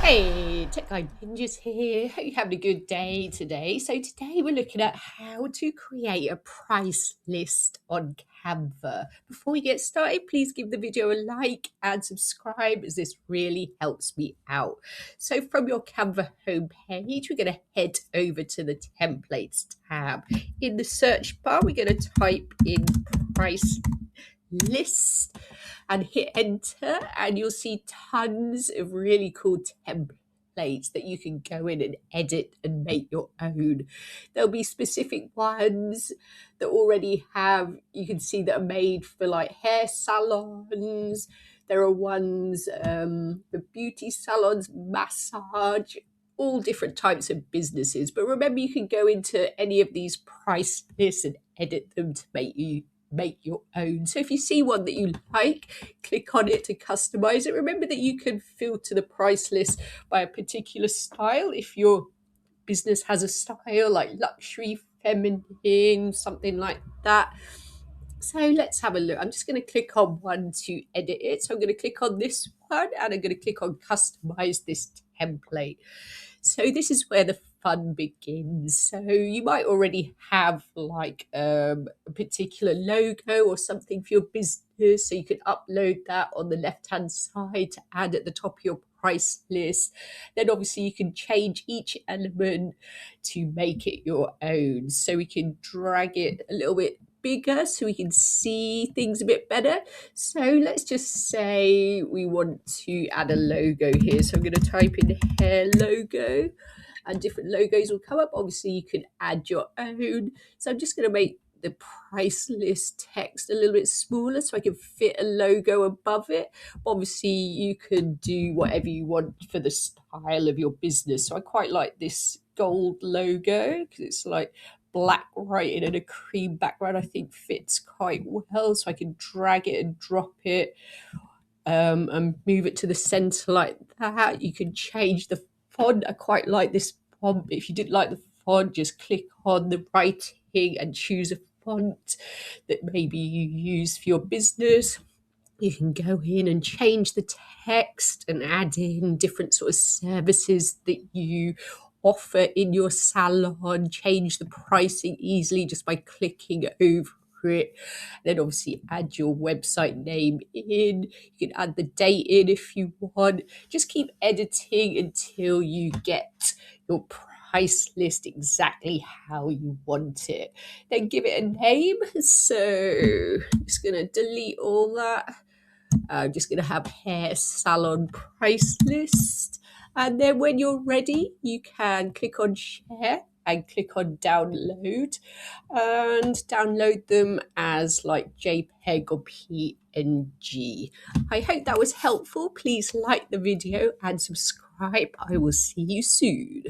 Hey, Tech Guy Ninjas here. Hope you're having a good day today. So today we're looking at how to create a price list on Canva. Before we get started, please give the video a like and subscribe as this really helps me out. So from your Canva homepage, we're going to head over to the templates tab. In the search bar, we're going to type in price list and hit enter, and you'll see tons of really cool templates that you can go in and edit and make your own. There'll be specific ones that already have, you can see, that are made for like hair salons. There are ones for beauty salons, massage, all different types of businesses. But remember, you can go into any of these price lists and edit them to make your own. So if you see one that you like, click on it to customize it. Remember that you can filter the price list by a particular style. If your business has a style like luxury, feminine, something like that. So let's have a look. I'm just going to click on one to edit it. So I'm going to click on this one and I'm going to click on customize this template. So this is where the fun begins. So you might already have like a particular logo or something for your business. So you can upload that on the left-hand side to add at the top of your price list. Then obviously you can change each element to make it your own. So we can drag it a little bit bigger so we can see things a bit better. So let's just say we want to add a logo here. So I'm going to type in hair logo and different logos will come up. Obviously you can add your own. So I'm just going to make the price list text a little bit smaller so I can fit a logo above it. Obviously you can do whatever you want for the style of your business. So I quite like this gold logo because it's like black writing and a cream background. I think fits quite well, so I can drag it and drop it and move it to the center like that. You can change the font. I quite like this font. If you didn't like the font, just click on the writing and choose a font that maybe you use for your business. You can go in and change the text and add in different sort of services that you offer in your salon, change the pricing easily just by clicking over it. Then obviously add your website name in. You can add the date in if you want. Just keep editing until you get your price list exactly how you want it. Then give it a name. So I'm just going to delete all that. I'm just going to have hair salon price list. And then when you're ready, you can click on share and click on download and download them as like JPEG or PNG. I hope that was helpful. Please like the video and subscribe. I will see you soon.